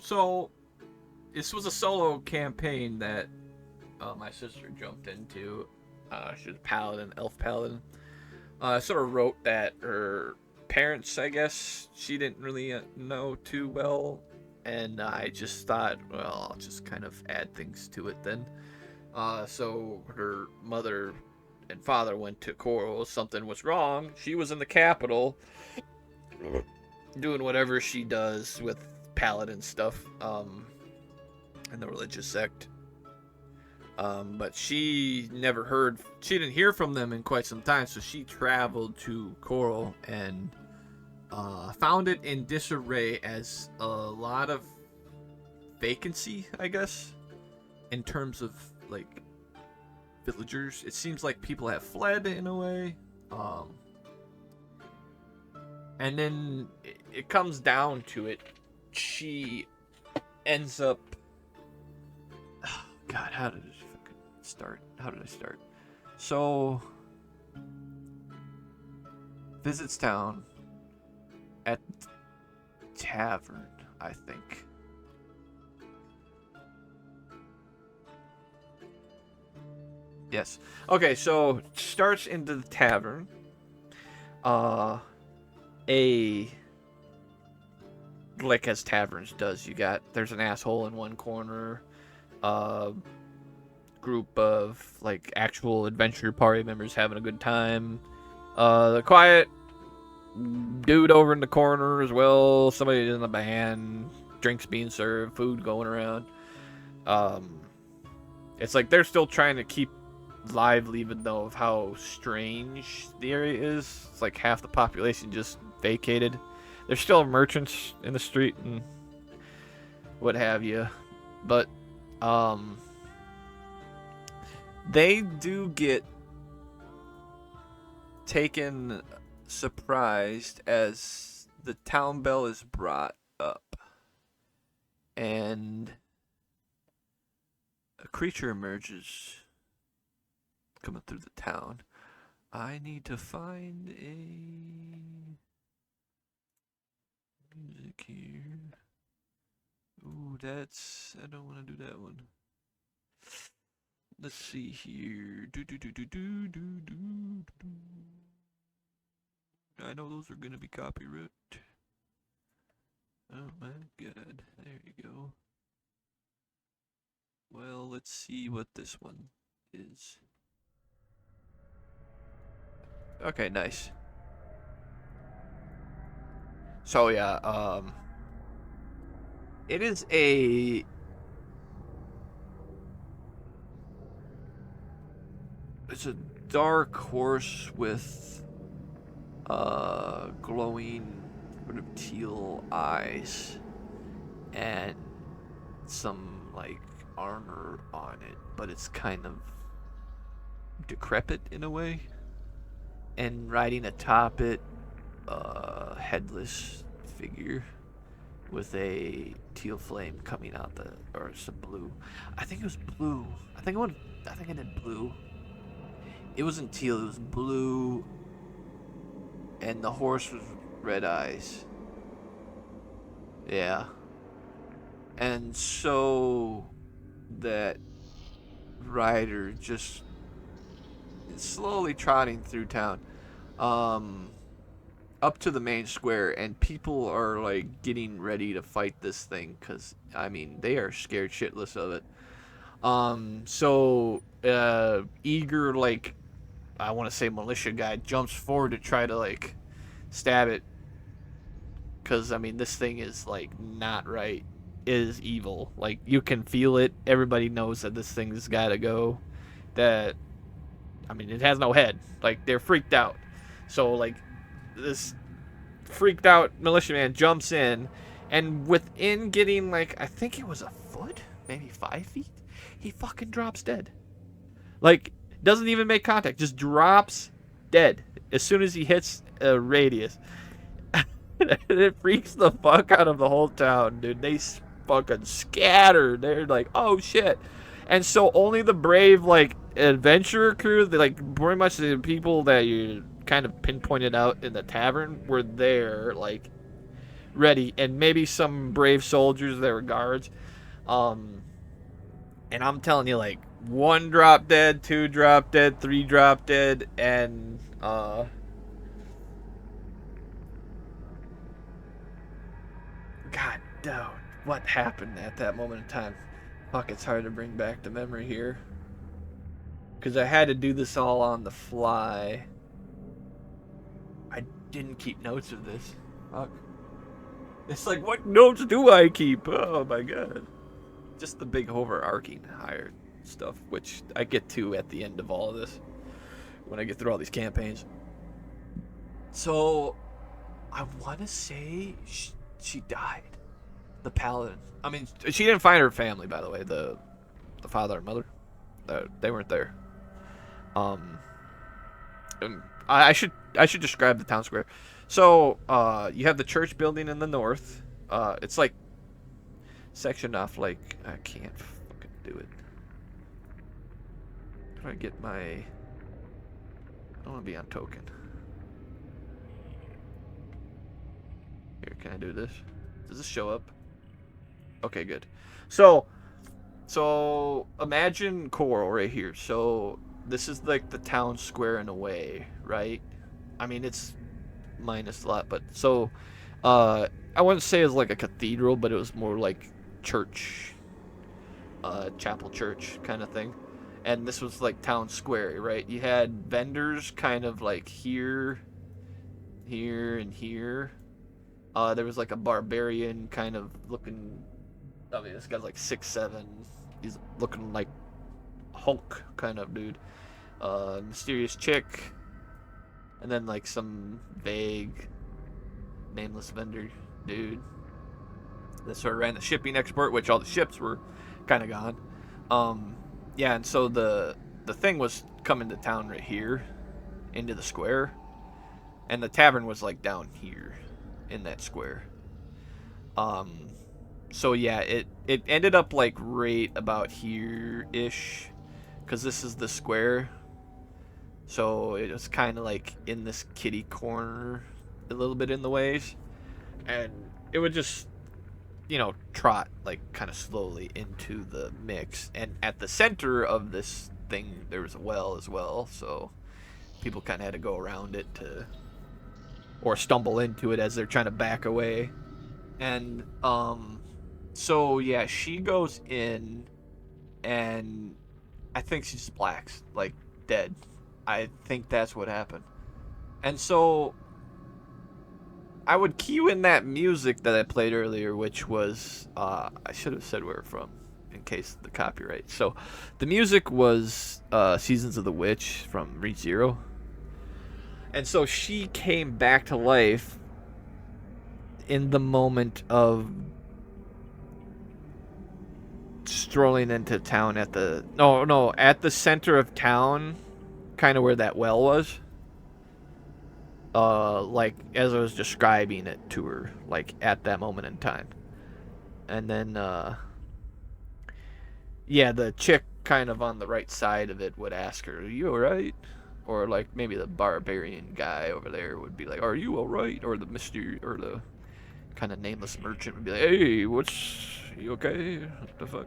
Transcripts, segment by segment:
So this was a solo campaign that my sister jumped into. She was a paladin, elf paladin. Sort of wrote that her parents, I guess, she didn't really know too well, and I just thought, well, I'll just kind of add things to it then. So her mother and father went to Coral. Something was wrong. She was in the capital, doing whatever she does with paladin stuff, and the religious sect. But she didn't hear from them in quite some time, so she traveled to Coral and found it in disarray, as a lot of vacancy, I guess, in terms of, like, villagers. It seems like people have fled in a way. And then it comes down to it. She ends up... Oh, God, how did I start? So, visits town at tavern, I think. Yes. Okay, so starts into the tavern. Like as taverns does, there's an asshole in one corner, group of like actual adventure party members having a good time. The quiet dude over in the corner as well. Somebody in the band, drinks being served, food going around. It's like they're still trying to keep lively, even though of how strange the area is. It's like half the population just vacated. There's still merchants in the street and what have you, but they do get taken surprised as the town bell is brought up and a creature emerges coming through the town. I need to find a music here. Ooh, I don't want to do that one. Let's see here. I know those are gonna be copyright. Oh my god. There you go. Well, let's see what this one is. Okay, nice. So yeah, it is it's a dark horse with glowing sort of teal eyes and some like armor on it, but it's kind of decrepit in a way. And riding atop it, headless figure with a teal flame coming out or some blue. I think it was blue. I think I did blue. It wasn't teal, it was blue, and the horse was red eyes. Yeah. And so that rider just slowly trotting through town, up to the main square, and people are like getting ready to fight this thing because I mean they are scared shitless of it. So eager, like, I want to say militia guy jumps forward to try to like stab it, because I mean this thing is like not right. It is evil. Like you can feel it. Everybody knows that this thing's got to go. That, I mean, it has no head. Like, they're freaked out. So, like, this freaked out militiaman jumps in, and within getting, like, I think it was a foot? Maybe 5 feet? He fucking drops dead. Like, doesn't even make contact. Just drops dead as soon as he hits a radius. It freaks the fuck out of the whole town, dude. They fucking scattered. They're like, oh, shit. And so only the brave, like, adventurer crew, like pretty much the people that you kind of pinpointed out in the tavern, were there, like ready, and maybe some brave soldiers that were guards. Um, and I'm telling you, like, 1 drop dead, 2 drop dead, 3 drop dead, and God, dude, what happened at that moment in time? Fuck, it's hard to bring back the memory here. Because I had to do this all on the fly. I didn't keep notes of this. Fuck. It's like, what notes do I keep? Oh my god. Just the big overarching higher stuff, which I get to at the end of all of this. When I get through all these campaigns. So, I want to say she died. The paladin. I mean, she didn't find her family, by the way. The father and mother. They weren't there. And I should describe the town square. So you have the church building in the north. It's like sectioned off. Like, I can't fucking do it. How do I get my? I don't want to be on token. Here, can I do this? Does this show up? Okay, good. So imagine Coral right here. So this is like the town square in a way, right? I mean, it's minus a lot, but so I wouldn't say it was like a cathedral, but it was more like church, chapel church kind of thing. And this was like town square, right? You had vendors kind of like here, and here. There was like a barbarian kind of looking. I mean, this guy's like 6'7". He's looking like Hulk kind of dude. Mysterious chick. And then like some vague, nameless vendor dude that sort of ran the shipping export, which all the ships were kind of gone. Yeah, and so the thing was coming to town right here, into the square, and the tavern was like down here, in that square. So yeah, it ended up like right about here-ish, because this is the square. So it was kind of like in this kitty corner, a little bit in the ways, and it would just, trot like kind of slowly into the mix. And at the center of this thing, there was a well as well, so people kind of had to go around it or stumble into it as they're trying to back away. And so yeah, she goes in, and I think she just blacks, like dead. I think that's what happened. And so I would cue in that music that I played earlier, which was I should have said where we're from in case of the copyright. So the music was Seasons of the Witch from ReZero. And so she came back to life in the moment of strolling into town at the at the center of town, kind of where that well was. Like as I was describing it to her, like at that moment in time. And then yeah, the chick kind of on the right side of it would ask her, "Are you alright?" Or like maybe the barbarian guy over there would be like, "Are you alright?" Or the mystery, or the kind of nameless merchant would be like, "Hey, you okay? What the fuck?"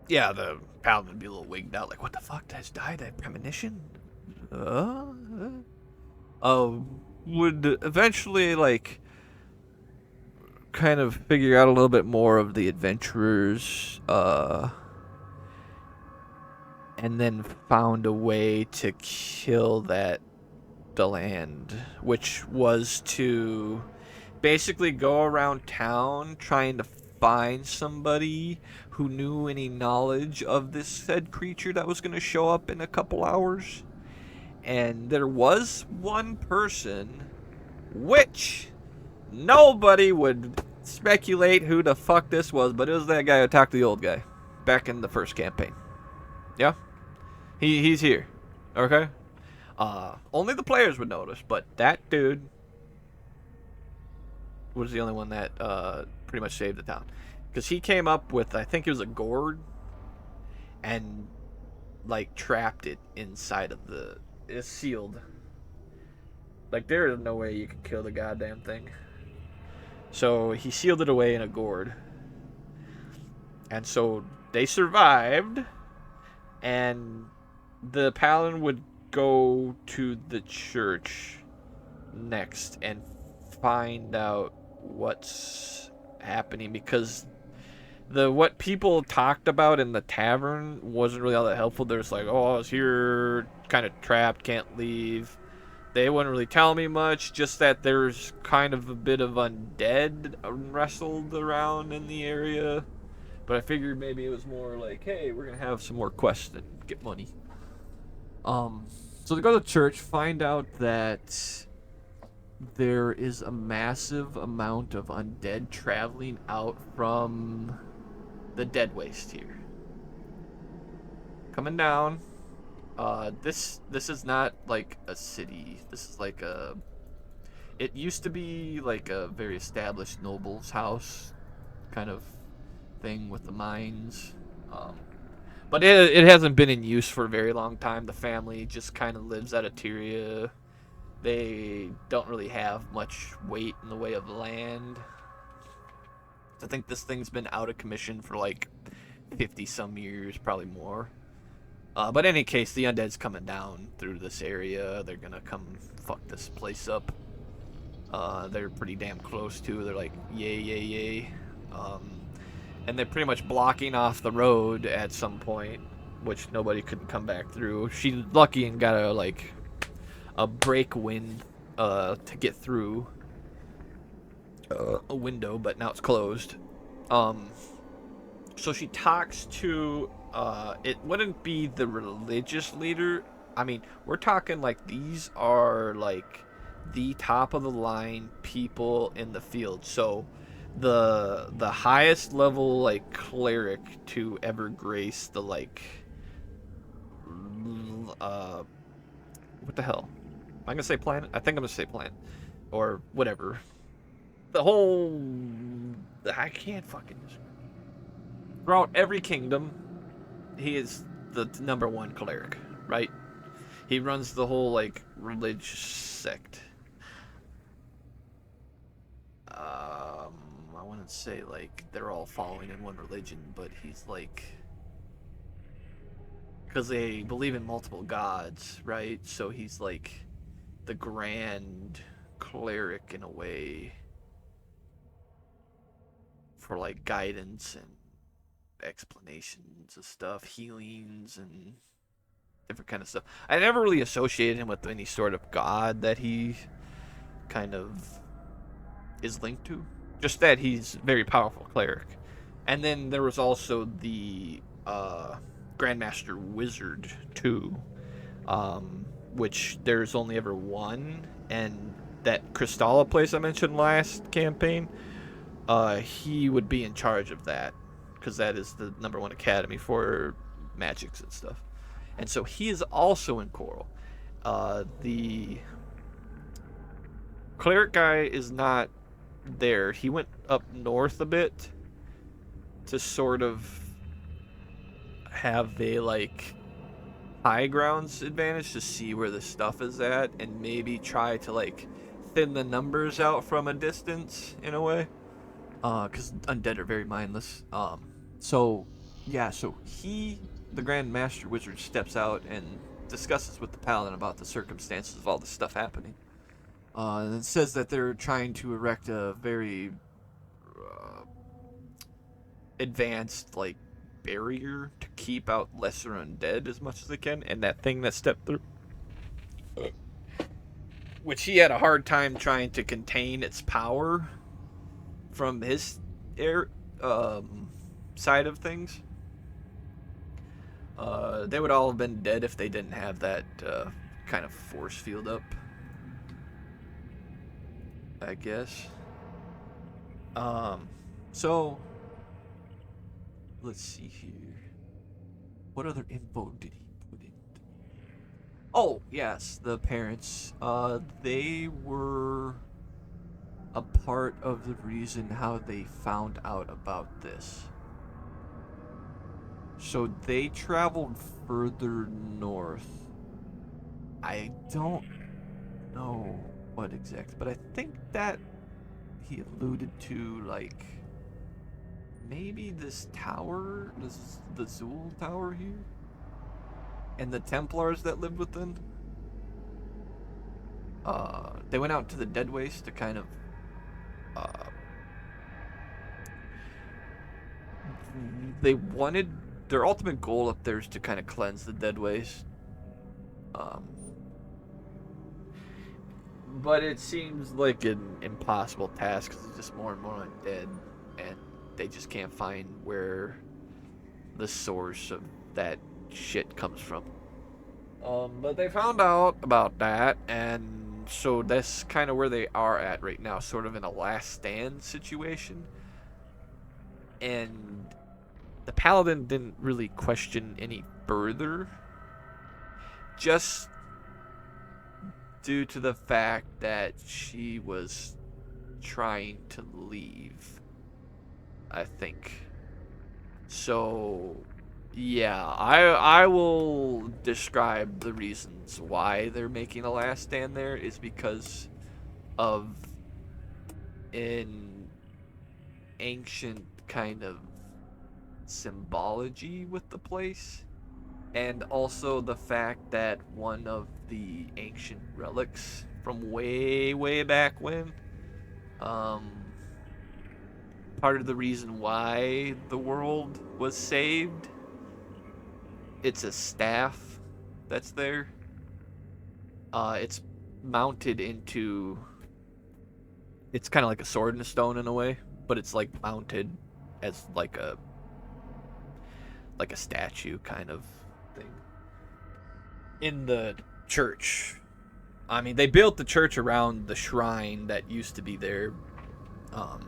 Yeah, the paladin would be a little wigged out, like, "What the fuck? Has died? I have premonition?" Would eventually like kind of figure out a little bit more of the adventurers, and then found a way to kill that Deland, which was to basically go around town trying to find somebody who knew any knowledge of this said creature that was going to show up in a couple hours. And there was one person, which nobody would speculate who the fuck this was, but it was that guy who talked to the old guy back in the first campaign. Yeah? He's here. Okay? Only the players would notice, but that dude was the only one that pretty much saved the town. Because he came up with, I think it was a gourd, and like trapped it inside of it's sealed. Like, there is no way you can kill the goddamn thing. So he sealed it away in a gourd. And so they survived, and the paladin would go to the church next and find out what's happening, because what people talked about in the tavern wasn't really all that helpful. There's like, oh, I was here, kind of trapped, can't leave. They wouldn't really tell me much, just that there's kind of a bit of undead wrestled around in the area. But I figured maybe it was more like, hey, we're gonna have some more quests and get money. So they go to church, find out that there is a massive amount of undead traveling out from the dead waste here. Coming down. This is not like a city. This is like a... It used to be like a very established noble's house kind of thing with the mines. But it hasn't been in use for a very long time. The family just kind of lives at Ateria. They don't really have much weight in the way of land. I think this thing's been out of commission for like 50 some years, probably more. But in any case, the undead's coming down through this area. They're gonna come fuck this place up. They're pretty damn close too. They're like, yay, yay, yay. And they're pretty much blocking off the road at some point, which nobody couldn't come back through. She's lucky and got a break wind to get through a window, but now it's closed. So she talks to, it wouldn't be the religious leader. I mean, we're talking like these are like the top of the line people in the field. So the highest level like cleric to ever grace the like what the hell? Am I gonna say planet? I think I'm gonna say planet. Or whatever. The whole... I can't fucking... Throughout every kingdom, he is the number one cleric, right? He runs the whole, like, religious sect. I wouldn't say, like, they're all following in one religion, but he's, like... Because they believe in multiple gods, right? So he's, like, the grand cleric in a way for, like, guidance and explanations of stuff, healings and different kind of stuff. I never really associated him with any sort of god that he kind of is linked to. Just that he's a very powerful cleric. And then there was also the Grandmaster Wizard too, which there's only ever one, and that Crystalla place I mentioned last campaign, he would be in charge of that, because that is the number one academy for magics and stuff. And so he is also in Coral. The cleric guy is not there. He went up north a bit to sort of have a like high grounds advantage to see where the stuff is at and maybe try to like thin the numbers out from a distance in a way, because undead are very mindless. So he, the Grand Master Wizard, steps out and discusses with the Paladin about the circumstances of all this stuff happening. And it says that they're trying to erect a very advanced like barrier to keep out lesser undead as much as they can, and that thing that stepped through, which he had a hard time trying to contain its power from his side of things. They would all have been dead if they didn't have that kind of force field up, I guess. So let's see here. What other info did he put in? Oh, yes, the parents. They were a part of the reason how they found out about this. So they traveled further north. I don't know what exact, but I think that he alluded to, like, maybe this tower, the Zool Tower here, and the Templars that lived within. They went out to the Dead Waste to kind of, uh, they wanted, their ultimate goal up there is to kind of cleanse the Dead Waste. Um, but it seems like an impossible task because there's just more and more undead, and they just can't find where the source of that shit comes from. But they found out about that, and so that's kind of where they are at right now, sort of in a last stand situation. And the paladin didn't really question any further, just due to the fact that she was trying to leave, I think. So, yeah, I will describe the reasons why they're making a last stand there is because of an ancient kind of symbology with the place, and also the fact that one of the ancient relics from way, way back when, um, part of the reason why the world was saved, it's a staff that's there. It's mounted into, it's kind of like a sword and a stone in a way, but it's like mounted as like a statue kind of thing in the church. I mean, they built the church around the shrine that used to be there. Um,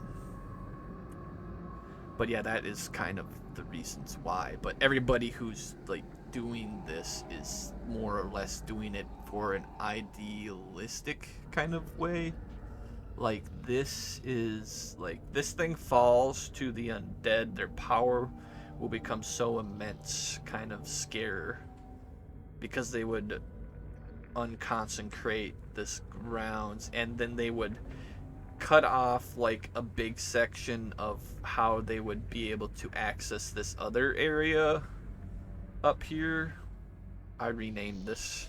but yeah, that is kind of the reasons why. But everybody who's like doing this is more or less doing it for an idealistic kind of way. Like, this is like, this thing falls to the undead, their power will become so immense, kind of scare, because they would unconsecrate this grounds, and then they would cut off like a big section of how they would be able to access this other area up here. I renamed this.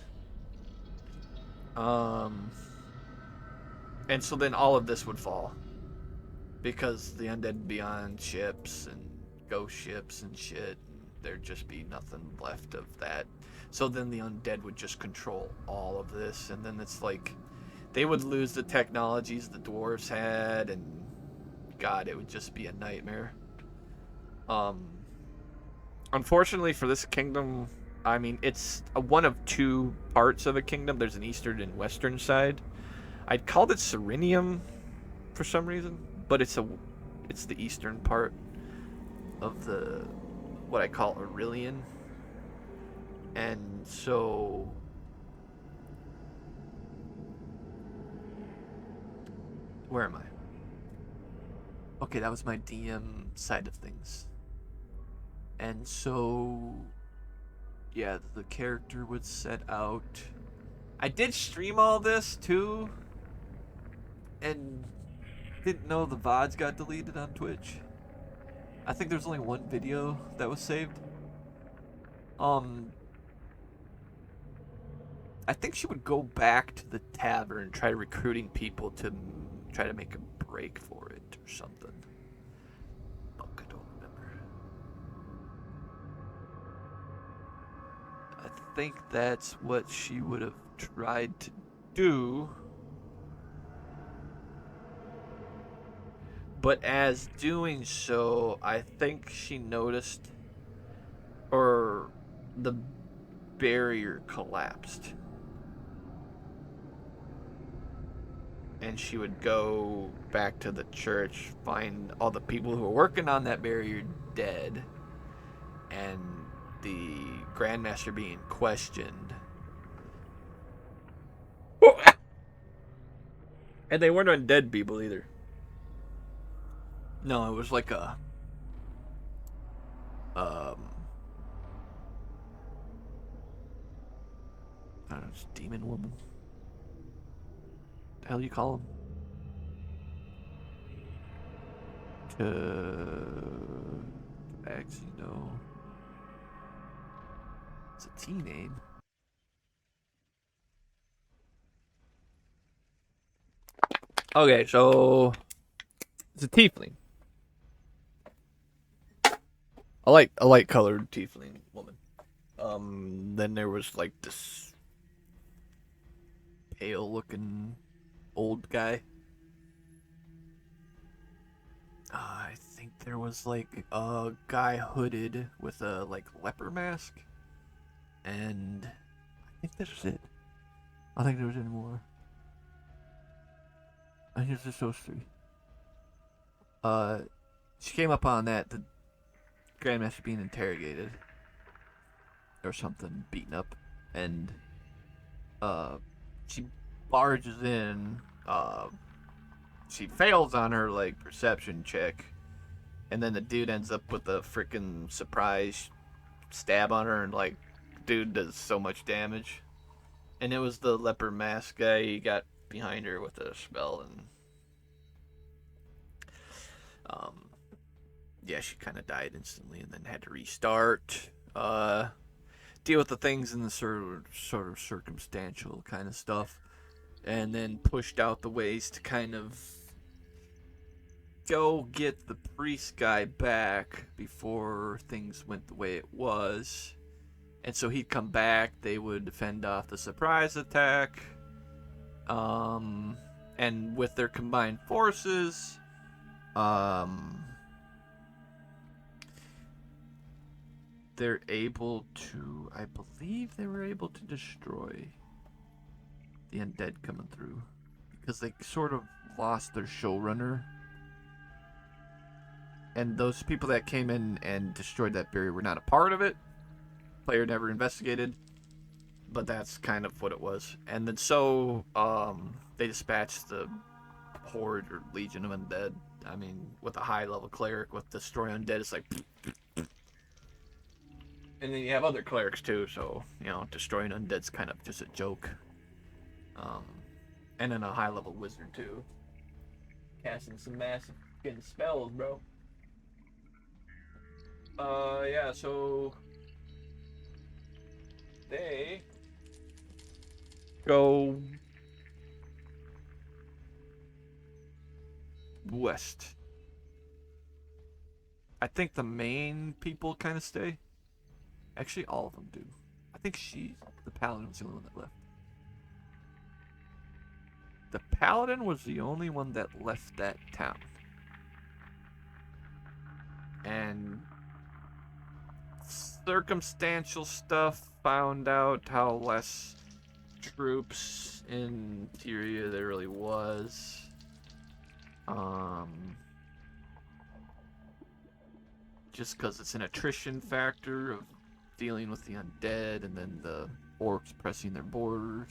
And so then all of this would fall because the undead would be on ships and ghost ships and shit, and there'd just be nothing left of that. So then the undead would just control all of this, and then it's like they would lose the technologies the dwarves had, and God, it would just be a nightmare. Unfortunately for this kingdom, I mean, it's one of two parts of a kingdom. There's an eastern and western side. I'd called it Serenium for some reason, but it's the eastern part of the what I call Aurelian. And so where am I? Okay, that was my DM side of things. And so yeah, the character would set out. I did stream all this too, and didn't know the VODs got deleted on Twitch. I think there's only one video that was saved. I think she would go back to the tavern and try recruiting people to try to make a break for it or something. Fuck, I don't remember. I think that's what she would have tried to do. But as doing so, I think she noticed, or the barrier collapsed. And she would go back to the church, find all the people who were working on that barrier dead, and the Grandmaster being questioned. And they weren't undead people either. No, it was like a I don't know, demon woman. the hell you call them? Actually, no. It's a T name. Okay, so it's a tiefling. A light colored tiefling woman. Then there was like this pale looking old guy. I think there was like a guy hooded with a like leper mask, and I think that's it. I don't think there was any more. I think it's just those three. She came up on that the Grandmaster being interrogated or something, beaten up, and she barges in. She fails on her like perception check, and then the dude ends up with a freaking surprise stab on her, and like, dude does so much damage. And it was the leper mask guy. He got behind her with a spell, and yeah, she kind of died instantly, and then had to restart. Deal with the things in the sort of circumstantial kind of stuff, and then pushed out the ways to kind of go get the priest guy back before things went the way it was. And so he'd come back, they would fend off the surprise attack. And with their combined forces, they're able to, I believe they were able to destroy the undead coming through. Because they sort of lost their showrunner. And those people that came in and destroyed that barrier were not a part of it. Player never investigated. But that's kind of what it was. And then so, they dispatched the horde or legion of undead. I mean, with a high level cleric with destroy undead, it's like... And then you have other clerics too, so, you know, destroying undead's kind of just a joke. And then a high level wizard too. Casting some massive fucking spells, bro. Yeah, so they go west. I think the main people kind of stay. Actually, all of them do. I think the paladin was the only one that left. The paladin was the only one that left that town. And circumstantial stuff found out how less troops in Tyria there really was. Just because it's an attrition factor of dealing with the undead and then the orcs pressing their borders.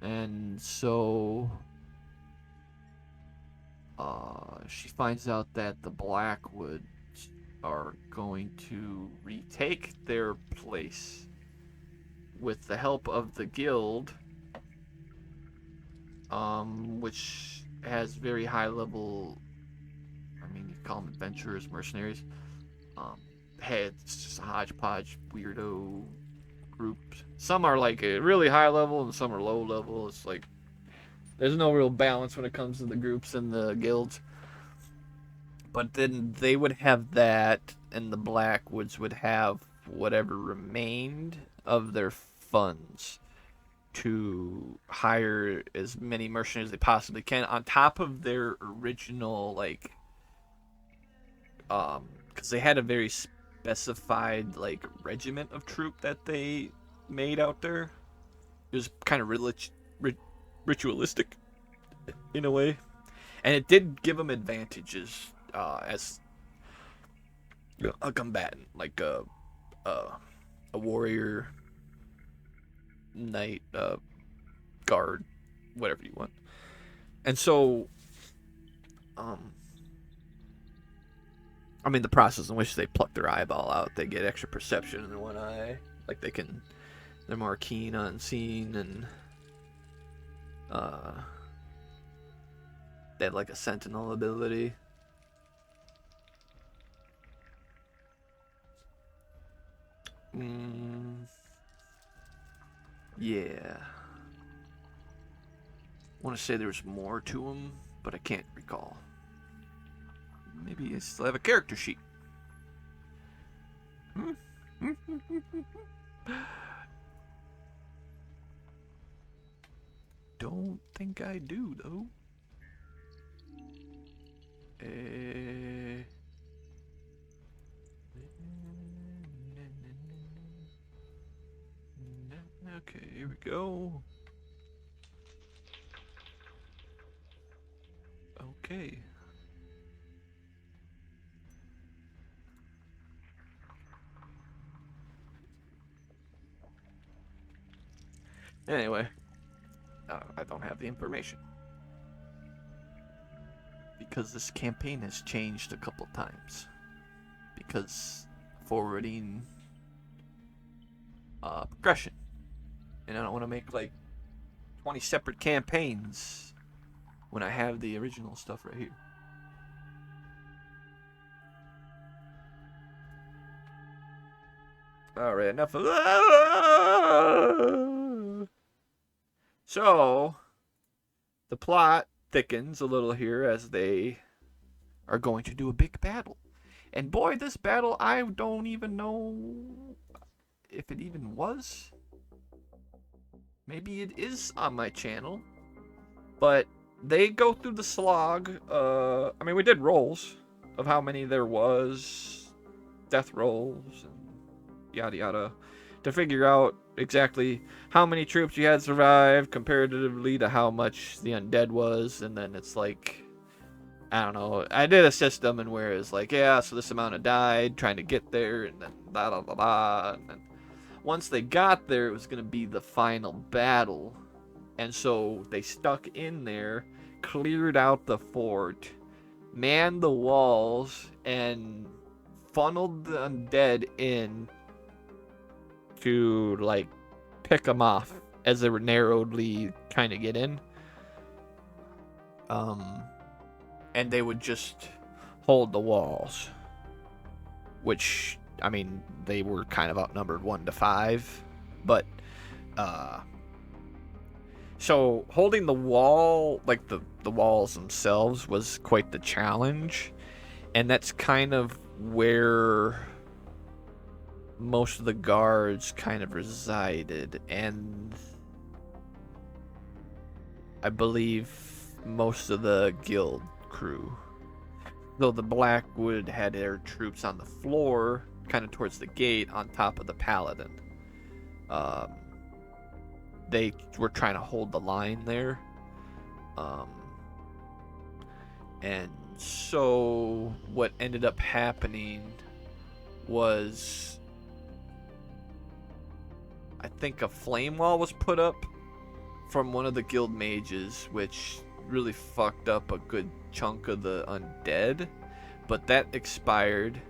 And so she finds out that the Blackwoods are going to retake their place with the help of the guild, which has very high level, I mean, you call them adventurers, mercenaries. Hey, it's just a hodgepodge weirdo groups. Some are like a really high level and some are low level. It's like there's no real balance when it comes to the groups and the guilds. But then they would have that, and the Blackwoods would have whatever remained of their funds to hire as many mercenaries as they possibly can on top of their original, like, because they had a very specified like regiment of troop that they made out there. It was kind of ritualistic in a way, and it did give them advantages as a combatant, like a warrior, knight, guard, whatever you want. And so, I mean, the process in which they pluck their eyeball out, they get extra perception in their one eye. Like, they're more keen on seeing and, They have like a sentinel ability. Yeah. I want to say there's more to them, but I can't recall. Maybe I still have a character sheet. Don't think I do, though. Okay, here we go. Okay. Anyway, I don't have the information. Because this campaign has changed a couple times. Because forwarding progression. And I don't want to make like 20 separate campaigns when I have the original stuff right here. Alright, enough of that. So, the plot thickens a little here as they are going to do a big battle. And boy, this battle, I don't even know if it even was. Maybe it is on my channel. But they go through the slog. I mean, we did rolls of how many there was. Death rolls and yada yada. To figure out exactly how many troops you had survived comparatively to how much the undead was. And then it's like, I don't know. I did a system and where it's like, yeah, so this amount of died trying to get there. And then blah, blah, blah, blah. And then once they got there, it was going to be the final battle. And so they stuck in there, cleared out the fort, manned the walls, and funneled the undead in to, like, pick them off as they were narrowly kind of get in. And they would just hold the walls. Which, I mean, they were kind of outnumbered 1-5. But, so holding the wall, like the walls themselves, was quite the challenge. And that's kind of where most of the guards kind of resided. And I believe most of the guild crew. Though the Blackwood had their troops on the floor, kind of towards the gate, on top of the paladin. They were trying to hold the line there. And so what ended up happening was, I think a flame wall was put up from one of the guild mages, which really fucked up a good chunk of the undead. But that expired.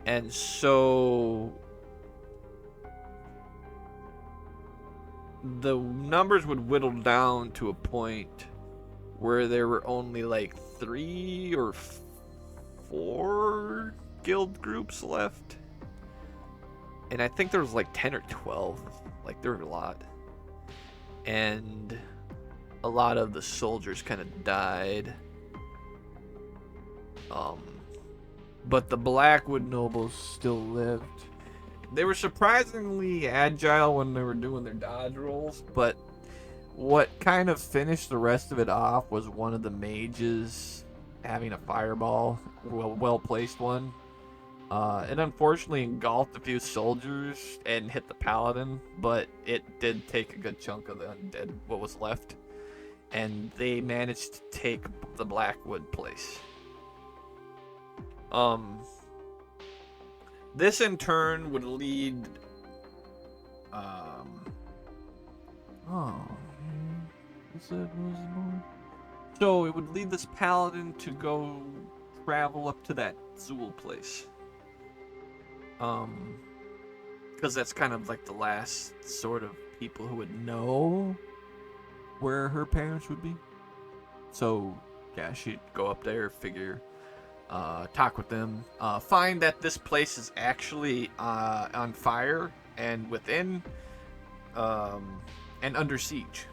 And so the numbers would whittle down to a point where there were only like 3 or 4 guild groups left. And I think there was like 10 or 12. Like, there were a lot. And a lot of the soldiers kind of died. But the Blackwood nobles still lived. They were surprisingly agile when they were doing their dodge rolls, but what kind of finished the rest of it off was one of the mages having a fireball, well-placed one. It unfortunately engulfed a few soldiers and hit the paladin, but it did take a good chunk of the undead, what was left. And they managed to take the Blackwood place. This in turn would lead, so it would lead this paladin to go travel up to that Zool place. Because that's kind of like the last sort of people who would know where her parents would be. So Yeah, she'd go up there, figure, talk with them, find that this place is actually on fire and within and under siege.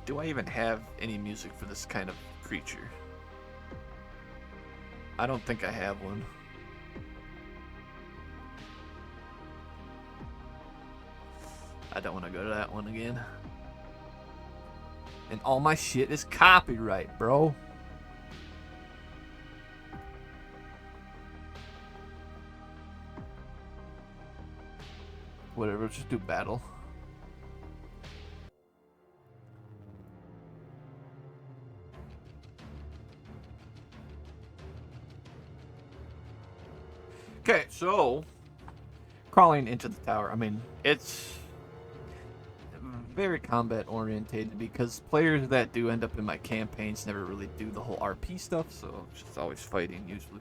Do I even have any music for this kind of creature? I don't think I have one. I don't want to go to that one again. And all my shit is copyright, bro. Whatever, just do battle. Okay, so crawling into the tower. I mean, it's very combat oriented because players that do end up in my campaigns never really do the whole RP stuff, so it's just always fighting usually.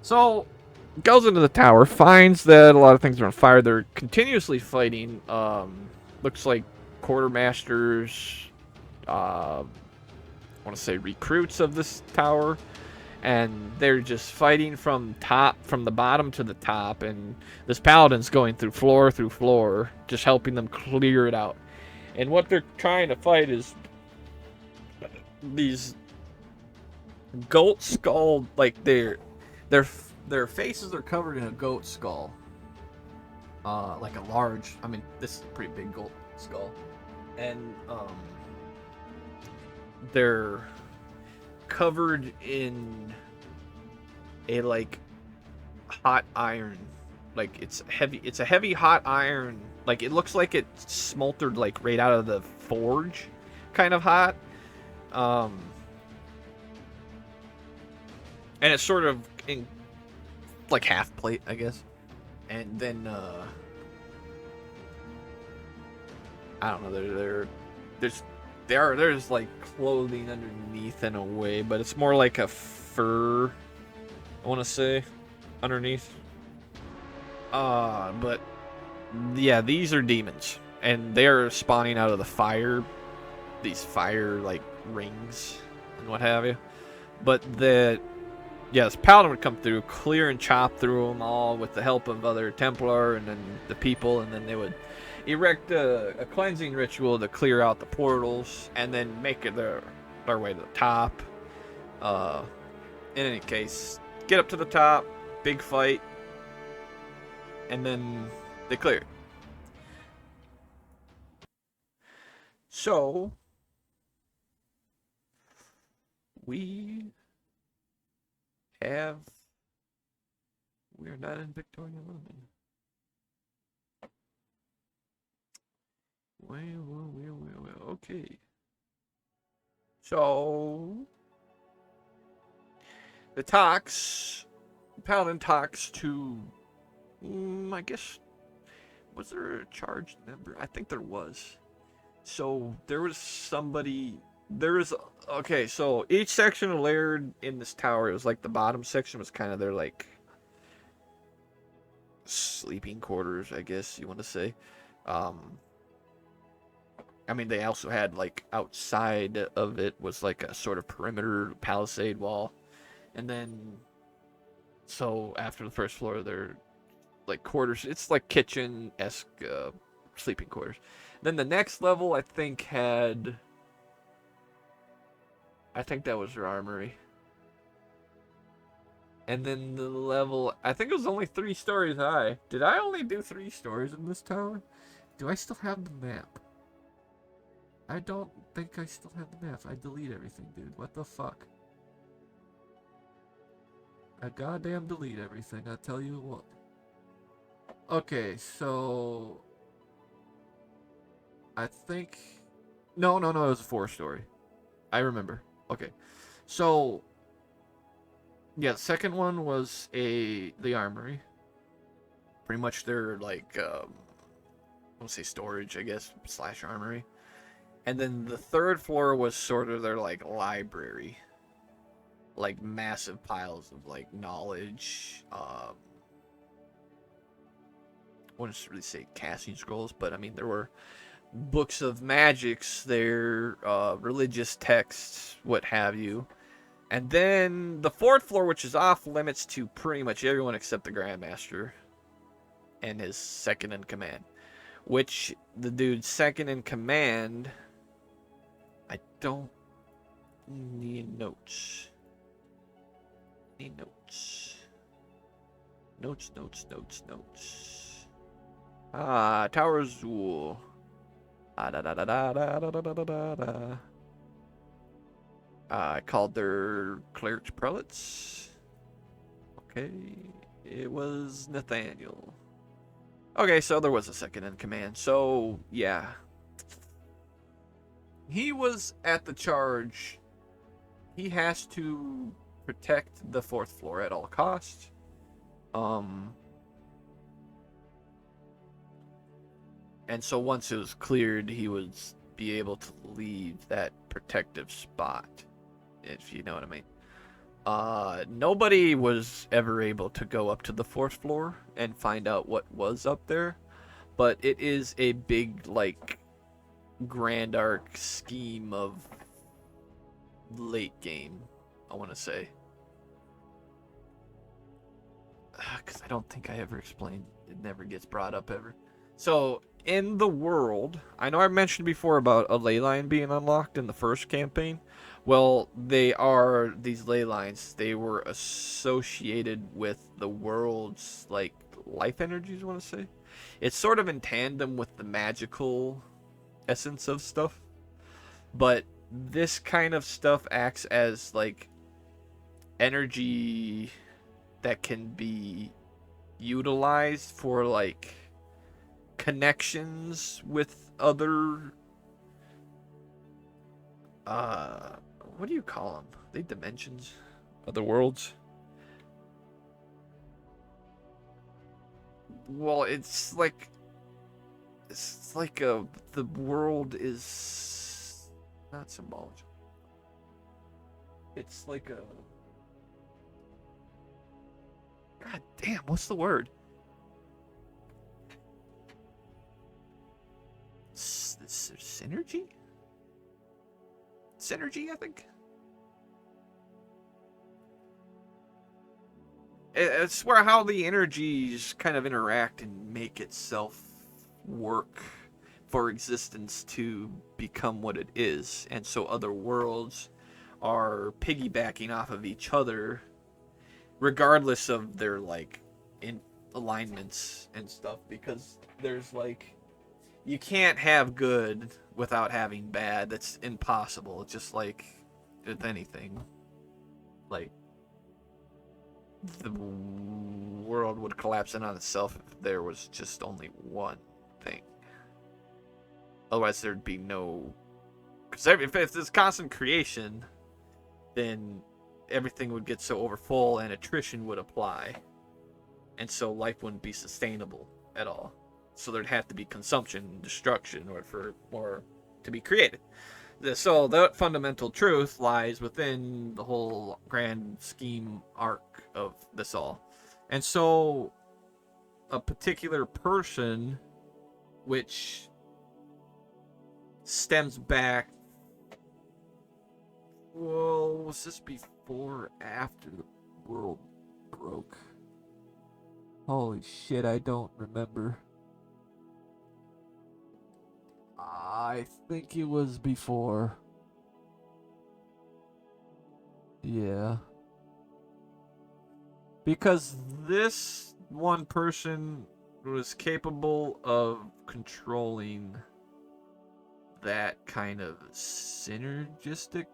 So goes into the tower, finds that a lot of things are on fire. They're continuously fighting. Looks like quartermasters. I want to say recruits of this tower. And they're just fighting from the bottom to the top, and this paladin's going through floor, just helping them clear it out. And what they're trying to fight is these goat skull, like their faces are covered in a goat skull, like a large. I mean, this is a pretty big goat skull, and they're covered in a like hot iron, like it's a heavy hot iron, like it looks like it's smoltered like right out of the forge, kind of hot, and it's sort of in like half plate, I guess. And then I don't know, there's like clothing underneath in a way, but it's more like a fur, I want to say, underneath. But yeah, these are demons, and they're spawning out of the fire, these fire like rings and what have you. But this paladin would come through, clear and chop through them all with the help of other Templar and then the people, and then they would erect a cleansing ritual to clear out the portals, and then make it their way to the top. In any case, get up to the top, big fight, and then they clear. So we're not in Victorian London. Well, okay. So the paladin talks to, I guess, was there a charged member? I think there was. So there was somebody, okay, so each section layered in this tower, it was like the bottom section was kind of their like sleeping quarters, I guess you want to say. I mean, they also had, like, outside of it was, like, a sort of perimeter palisade wall. And then, so after the first floor, they're, like, quarters. It's, like, kitchen-esque sleeping quarters. Then the next level, I think that was their armory. And then the level, I think it was only 3 stories high. Did I only do 3 stories in this tower? Do I still have the map? I don't think I still have the map. I delete everything, dude. What the fuck? I goddamn delete everything, I tell you what. Okay, so I think no, it was a 4-story. I remember. Okay. So yeah, the second one was the armory. Pretty much their like I won't say storage, I guess, / armory. And then the third floor was sort of their, like, library. Like, massive piles of, like, knowledge. I wouldn't really say casting scrolls, but, I mean, there were books of magics, their religious texts, what have you. And then the fourth floor, which is off limits to pretty much everyone except the Grandmaster and his second in command. Which the dude's second in command, I don't need notes. Need notes. Notes. Tower Zool. I called their clerics prelates. Okay, it was Nathaniel. Okay, so there was a second in command. So, yeah. He was at the charge. He has to protect the fourth floor at all costs. And so once it was cleared, he would be able to leave that protective spot, if you know what I mean. Nobody was ever able to go up to the fourth floor and find out what was up there, but it is a big, like, grand arc scheme of late game, I want to say. Because I don't think I ever explained, it never gets brought up ever. So, in the world, I know I mentioned before about a ley line being unlocked in the first campaign. Well, these ley lines, they were associated with the world's, like, life energies, I want to say. It's sort of in tandem with the magical essence of stuff. But this kind of stuff acts as, like, energy that can be utilized for, like, connections with other what do you call them? Are they dimensions? Other worlds? Well, it's like the world is not symbology. It's like a, God damn, what's the word? Synergy? Synergy, I think. It's where how the energies kind of interact and make itself work for existence to become what it is. And so other worlds are piggybacking off of each other regardless of their, like, in alignments and stuff, because there's, like, you can't have good without having bad. That's impossible. It's just like with anything. Like, the world would collapse in on itself if there was just only one thing. Otherwise, there'd be no... Because if there's constant creation, then everything would get so overfull and attrition would apply. And so life wouldn't be sustainable at all. So there'd have to be consumption and destruction in order for more to be created. So that fundamental truth lies within the whole grand scheme arc of this all. And so a particular person, which stems back, well, was this before or after the world broke? Holy shit, I don't remember. I think it was before. Yeah. Because this one person was capable of controlling that kind of synergistic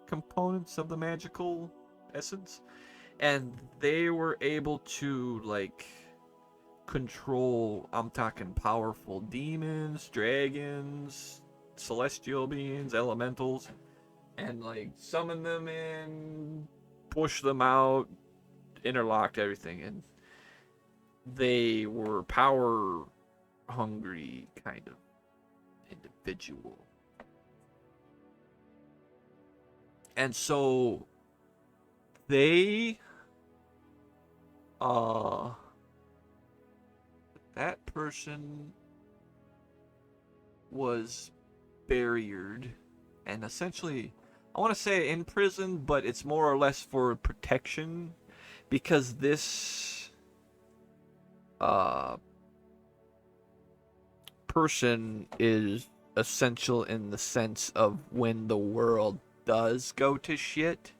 components of the magical essence. And they were able to, like, control, I'm talking powerful demons, dragons, celestial beings, elementals, and, like, summon them in, push them out, interlocked everything. And they were power hungry kind of individual. And so they that person was barriered and essentially, I want to say in prison, but it's more or less for protection because this uh, person is essential in the sense of when the world does go to shit,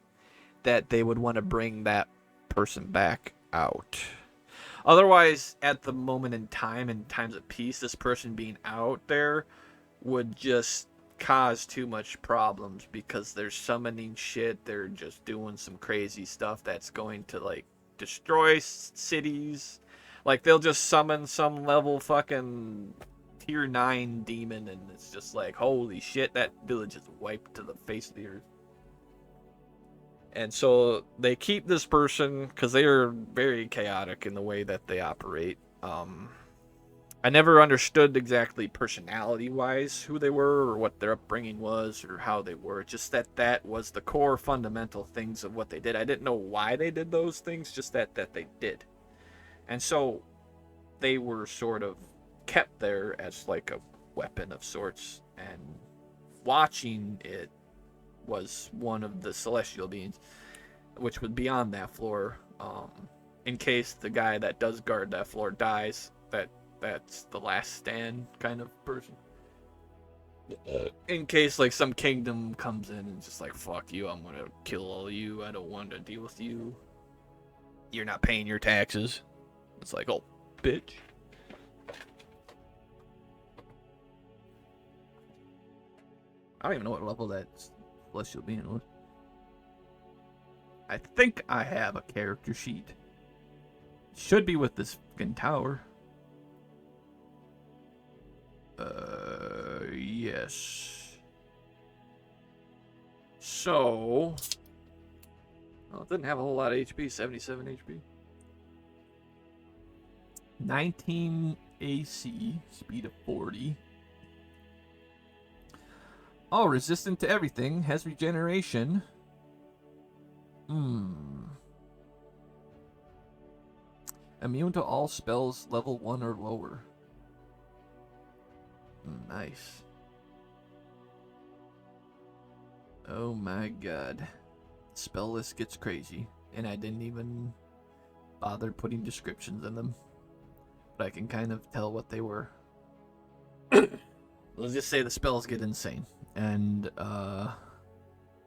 that they would want to bring that person back out. Otherwise, at the moment in time, in times of peace, this person being out there would just cause too much problems because they're summoning shit. They're just doing some crazy stuff that's going to like destroy cities. Like they'll just summon some level fucking tier 9 demon and it's just like, holy shit, that village is wiped to the face of the earth. And so they keep this person because they are very chaotic in the way that they operate. I never understood exactly personality-wise who they were or what their upbringing was or how they were. Just that was the core fundamental things of what they did. I didn't know why they did those things, just that they did. And so they were sort of kept there as like a weapon of sorts. And watching it was one of the celestial beings, which would be on that floor. In case the guy that does guard that floor dies, that's the last stand kind of person. In case like some kingdom comes in and just like, fuck you, I'm gonna kill all you, I don't want to deal with you, you're not paying your taxes. It's like, oh, bitch. I don't even know what level that celestial being was. I think I have a character sheet. Should be with this fucking tower. Yes. So, well, it didn't have a whole lot of HP, 77 HP. 19 AC, speed of 40. Oh, resistant to everything, has regeneration. Immune to all spells level 1 or lower. Nice. Oh my god. Spell list gets crazy. And I didn't even bother putting descriptions in them. But I can kind of tell what they were. Let's just say the spells get insane. And,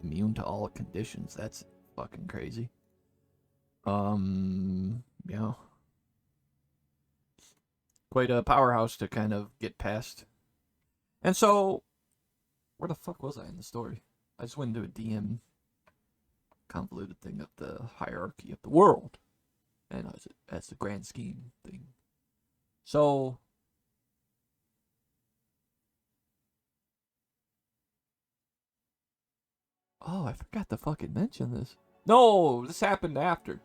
immune to all conditions. That's fucking crazy. Yeah. Quite a powerhouse to kind of get past. And so, where the fuck was I in the story? I just went into a DM convoluted thing of the hierarchy of the world. And as the grand scheme thing. So, oh, I forgot to fucking mention this. No, this happened after.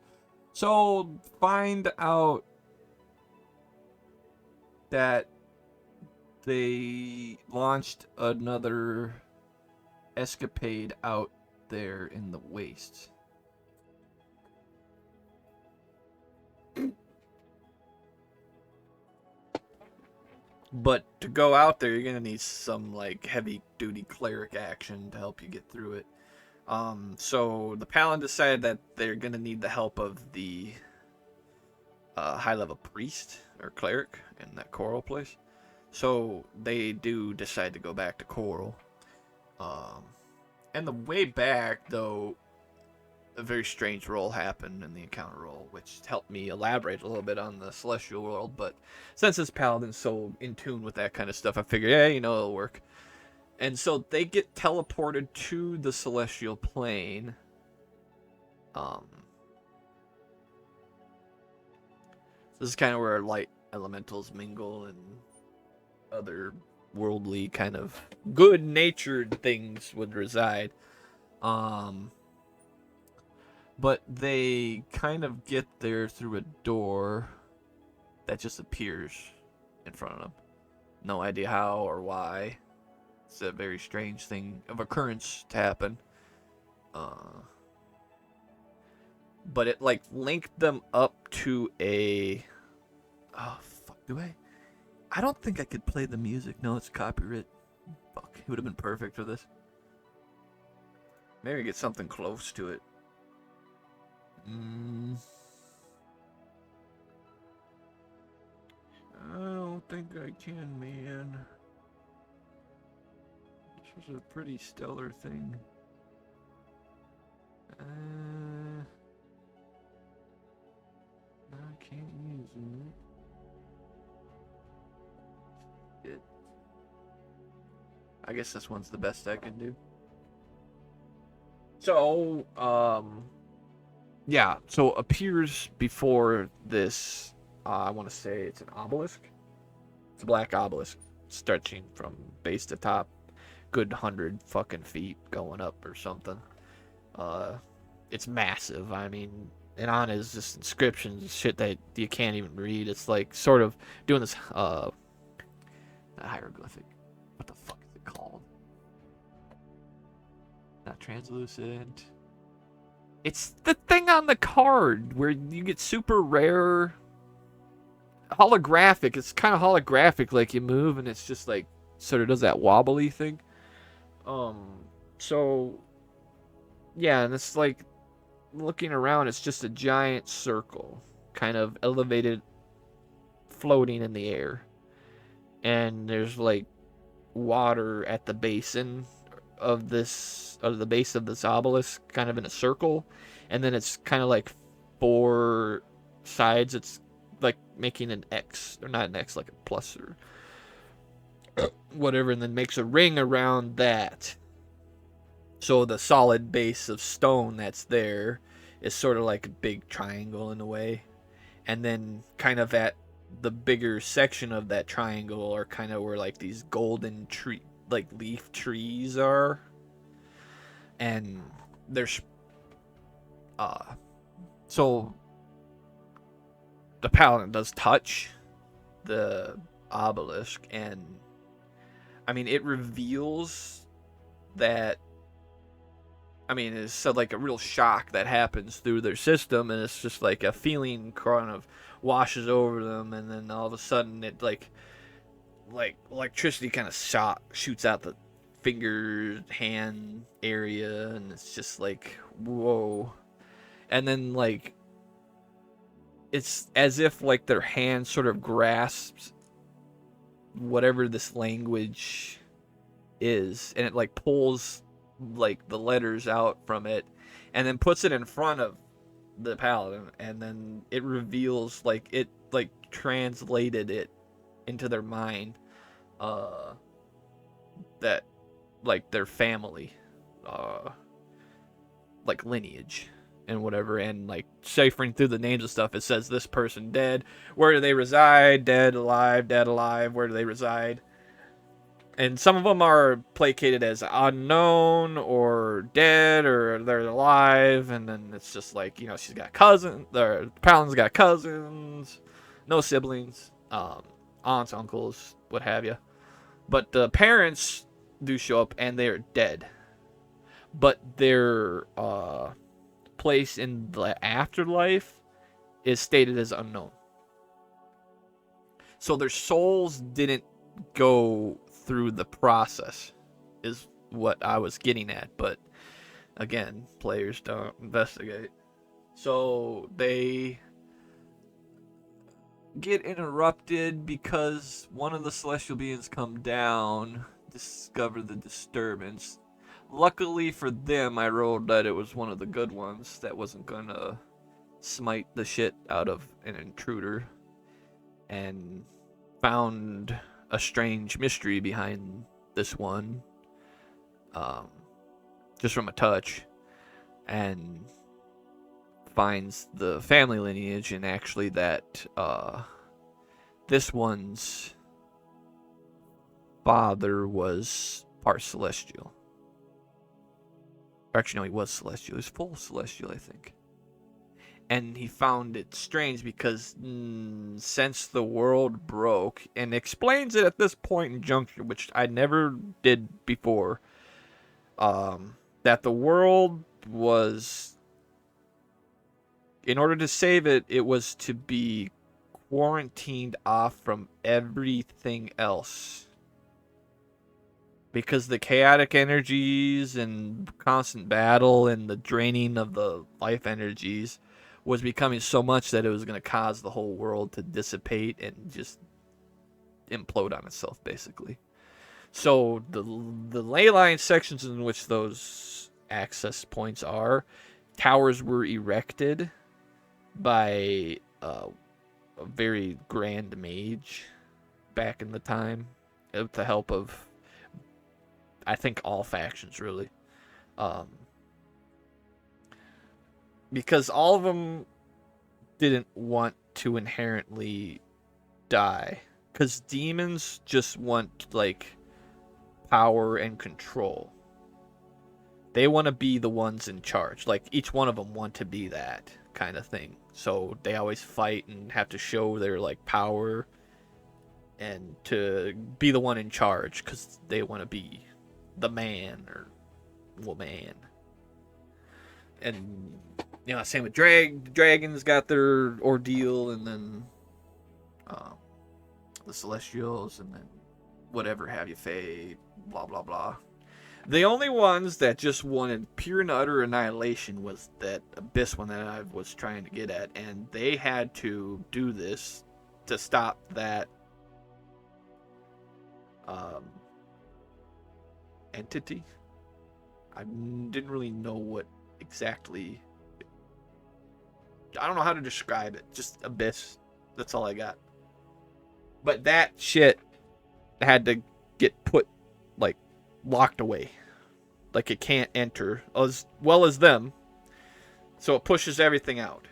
So, find out that they launched another escapade out there in the wastes. But to go out there, you're gonna need some like heavy duty cleric action to help you get through it. So the Paladin decided that they're gonna need the help of the high level priest or cleric in that Coral place. So they do decide to go back to Coral. And the way back, though, a very strange roll happened in the encounter roll, which helped me elaborate a little bit on the celestial world. But since this Paladin's so in tune with that kind of stuff, I figured, yeah, it'll work. And so they get teleported to the celestial plane. This is kind of where light elementals mingle and other worldly kind of good-natured things would reside. But they kind of get there through a door that just appears in front of them. No idea how or why. It's a very strange thing of occurrence to happen. But it like linked them up to a... Oh, fuck, do I don't think I could play the music. No, it's copyright. Fuck, it would have been perfect for this. Maybe get something close to it. I don't think I can, man. This was a pretty stellar thing. I can't use it. I guess this one's the best I can do. So, yeah, so appears before this, I want to say it's an obelisk. It's a black obelisk stretching from base to top. Good 100 fucking feet going up or something. It's massive. I mean, and on is just inscriptions, shit that you can't even read. It's like sort of doing this, not hieroglyphic. What the fuck is it called? Not translucent. It's the thing on the card where you get super rare holographic. It's kind of holographic, like you move and it's just like sort of does that wobbly thing. So yeah, and it's like looking around, it's just a giant circle, kind of elevated, floating in the air, and there's like water at the basin of the base of this obelisk, kind of in a circle, and then it's kind of like 4 sides. It's like making an X, or not an X, like a plus or whatever, and then makes a ring around that. So the solid base of stone that's there is sort of like a big triangle in a way, and then kind of at the bigger section of that triangle are kind of where like these golden tree, like leaf trees are, and there's so the paladin does touch the obelisk, and I mean it reveals that, I mean it's like a real shock that happens through their system, and it's just like a feeling kind of washes over them, and then all of a sudden it like electricity kind of shoots out the finger hand area, and it's just like whoa. And then like it's as if like their hand sort of grasps whatever this language is, and it like pulls like the letters out from it and then puts it in front of the paladin, and then it reveals like it like translated it into their mind, that like their family, like lineage and whatever, and like ciphering through the names and stuff, it says this person dead, where do they reside, dead, alive, where do they reside. And some of them are placated as unknown or dead or they're alive, and then it's just like, you know, she's got cousins, the paladin's got cousins, no siblings, aunts, uncles, what have you. But the parents do show up and they're dead. But their place in the afterlife is stated as unknown. So their souls didn't go through the process, is what I was getting at. But again, players don't investigate. So they get interrupted because one of the celestial beings come down, discover the disturbance. Luckily for them, I rolled that it was one of the good ones that wasn't gonna smite the shit out of an intruder, and found a strange mystery behind this one, just from a touch, and finds the family lineage, and actually that this one's father was part celestial. Actually, no, he was celestial. He was full celestial, I think. And he found it strange because since the world broke, and explains it at this point in juncture, which I never did before, that the world was, in order to save it, it was to be quarantined off from everything else. because the chaotic energies and constant battle and the draining of the life energies was becoming so much that it was going to cause the whole world to dissipate and just implode on itself, basically. So the ley line sections in which those access points are, towers were erected by a very grand mage back in the time with the help of, I think, all factions, really. Um, because all of them didn't want to inherently die. Because demons just want, like, power and control. They want to be the ones in charge. Like, each one of them want to be that kind of thing. So they always fight and have to show their, like, power and to be the one in charge because they want to be the man or woman. And, you know, same with dragons got their ordeal, and then the Celestials, and then whatever have you, Fae, blah, blah, blah. The only ones that just wanted pure and utter annihilation was that Abyss one that I was trying to get at, and they had to do this to stop that entity. I didn't really know what exactly. I don't know how to describe it. Just Abyss. That's all I got. But that shit had to get put, like, locked away. Like, it can't enter as well as them. So it pushes everything out.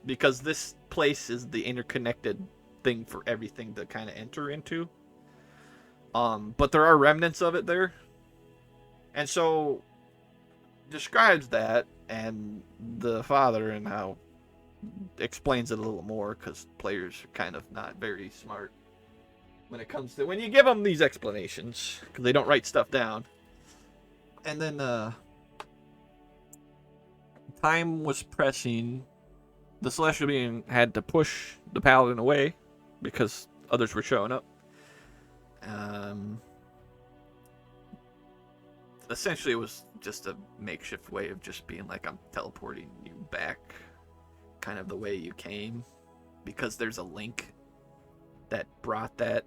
Because this place is the interconnected thing for everything to kind of enter into. But there are remnants of it there. And so describes that, and the father, and how explains it a little more, because players are kind of not very smart when it comes to when you give them these explanations, because they don't write stuff down. And then time was pressing. The Celestial Being had to push the Paladin away because others were showing up. Essentially, it was just a makeshift way of just being like, I'm teleporting you back kind of the way you came, because there's a link that brought that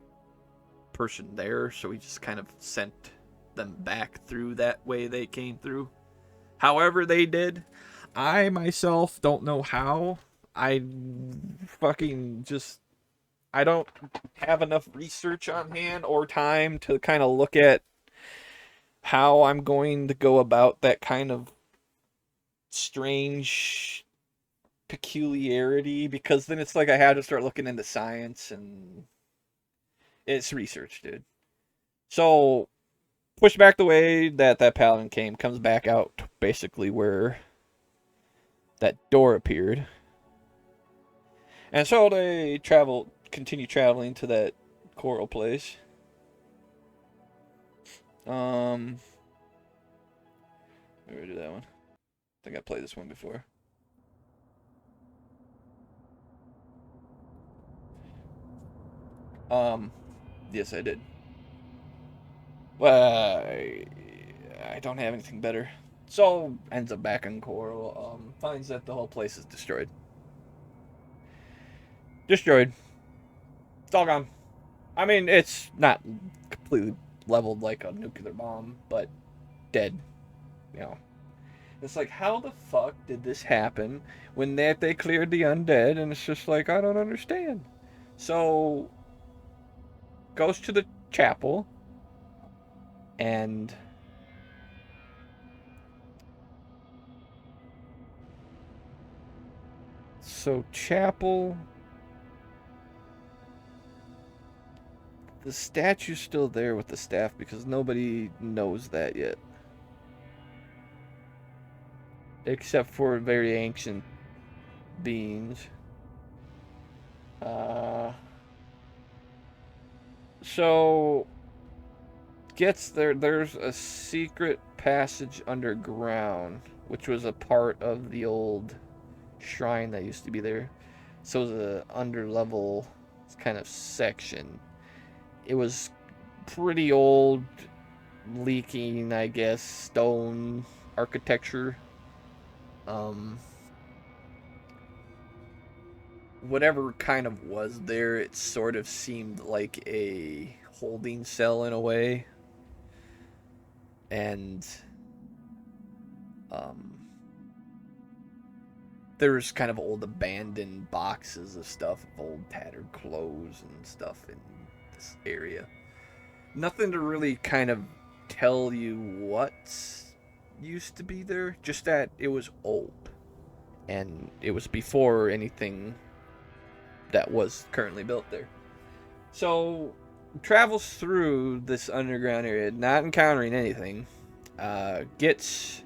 person there, so we just kind of sent them back through that way they came through. However they did, I myself don't know how. I don't have enough research on hand or time to kind of look at how I'm going to go about that kind of strange peculiarity, because then it's like I had to start looking into science, and it's research, dude. So push back the way that paladin came, comes back out basically where that door appeared. And so they continue traveling to that coral place. Maybe we do that one. I think I played this one before. Yes, I did. Well, I don't have anything better. So ends up back in coral. Finds that the whole place is destroyed. Destroyed. It's all gone. I mean, it's not completely leveled like a nuclear bomb, but dead. You know. It's like, how the fuck did this happen when they cleared the undead? And it's just like, I don't understand. So goes to the chapel, and so chapel, the statue's still there with the staff because nobody knows that yet, except for very ancient beings. So gets there. There's a secret passage underground, which was a part of the old shrine that used to be there. So it was a under-level kind of section. It was pretty old, leaking, I guess, stone architecture. Um, whatever kind of was there, it sort of seemed like a holding cell in a way. And um, there's kind of old abandoned boxes of stuff, of old tattered clothes and stuff in this area. Nothing to really kind of tell you what used to be there, just that it was old. And it was before anything that was currently built there. So, travels through this underground area, not encountering anything, gets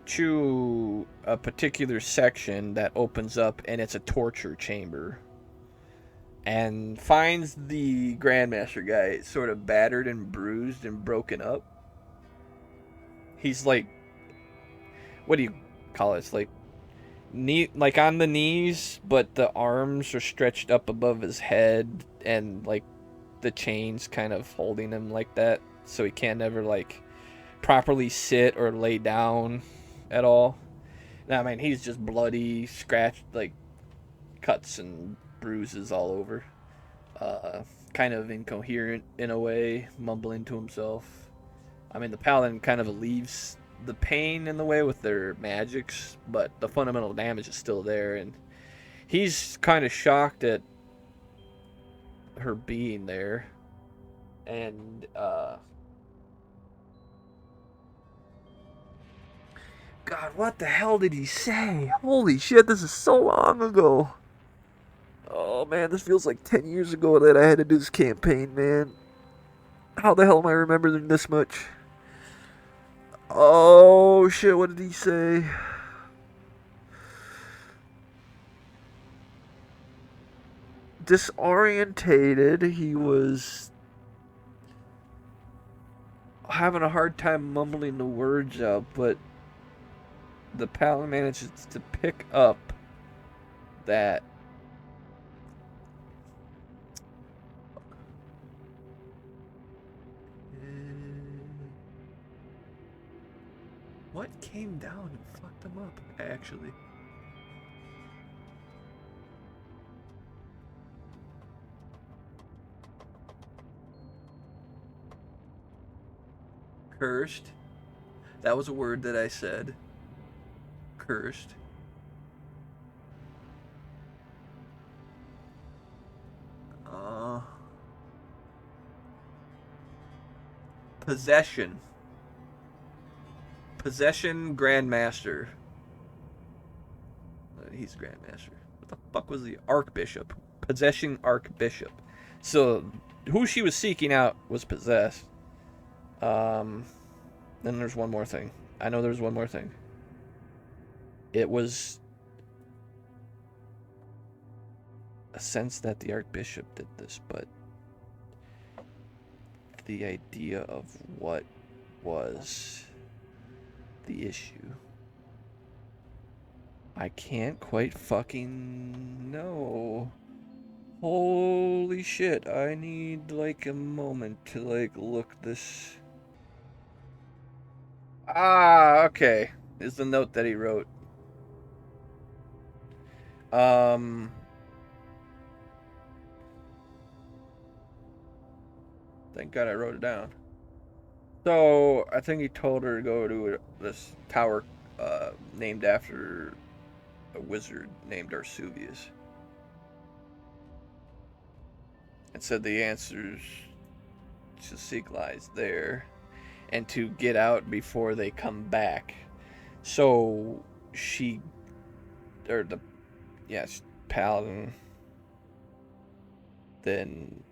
to a particular section that opens up, and it's a torture chamber. And finds the Grandmaster guy sort of battered and bruised and broken up. He's like, what do you call it? It's like on the knees, but the arms are stretched up above his head, and like the chains kind of holding him like that, so he can't ever like properly sit or lay down at all. Now, I mean, he's just bloody, scratched, like cuts and bruises all over. Kind of incoherent in a way, mumbling to himself. I mean, the paladin kind of leaves the pain in the way with their magics, but the fundamental damage is still there, and he's kind of shocked at her being there. And God, what the hell did he say? Holy shit, this is so long ago. Oh man, this feels like 10 years ago that I had to do this campaign, man. How the hell am I remembering this much? Oh shit, what did he say? Disorientated, he was having a hard time mumbling the words out, but the paladin manages to pick up that what came down and fucked them up, actually? Cursed. That was a word that I said. Cursed. Possession. Possession Grandmaster. He's Grandmaster. What the fuck was the Archbishop? Possession Archbishop. So, who she was seeking out was possessed. Then there's one more thing. I know there's one more thing. It was a sense that the Archbishop did this, but the idea of what was the issue, I can't quite fucking know. Holy shit, I need like a moment to like look this. Okay. Is the note that he wrote. Thank God I wrote it down. So, I think he told her to go to this tower named after a wizard named Arsuvius. And said the answers to seek lies there, and to get out before they come back. So, she, or the, yes, paladin then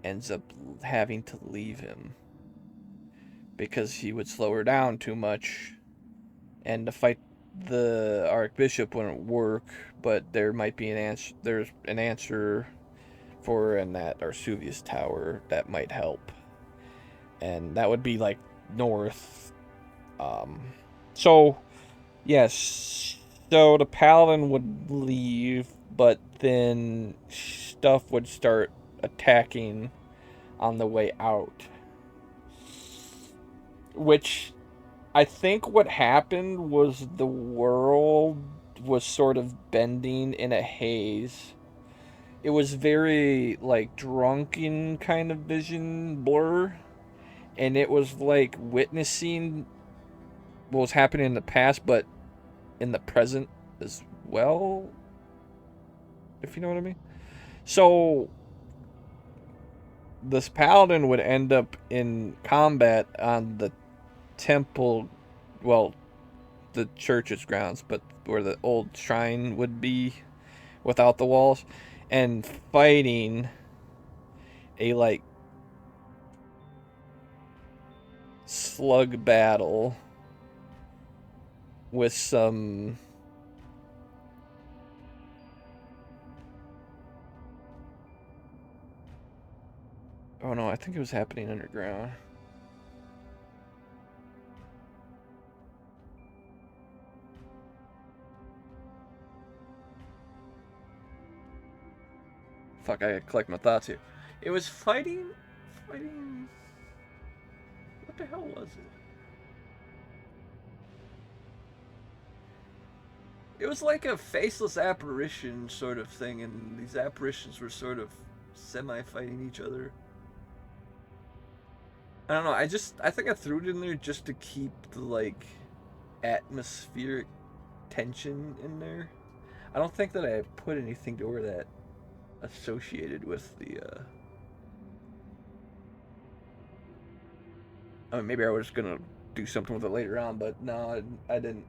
ends up having to leave him because he would slow her down too much, and to fight the Archbishop wouldn't work, but there might be an answer. There's an answer for in that Arsuvius tower that might help, and that would be like north. So yes, so the paladin would leave, but then stuff would start attacking on the way out. which I think what happened was the world was sort of bending in a haze. It was very like drunken kind of vision blur, and it was like witnessing what was happening in the past, but in the present as well, if you know what I mean. So this paladin would end up in combat on the temple, well, the church's grounds, but where the old shrine would be without the walls, and fighting a like slug battle with some oh no, I think it was happening underground. Fuck, I gotta collect my thoughts here. It was fighting. What the hell was it? It was like a faceless apparition sort of thing, and these apparitions were sort of semi-fighting each other. I don't know. I think I threw it in there just to keep the like atmospheric tension in there. I don't think that I put anything to where that associated with the. I mean, maybe I was gonna do something with it later on, but no, I didn't.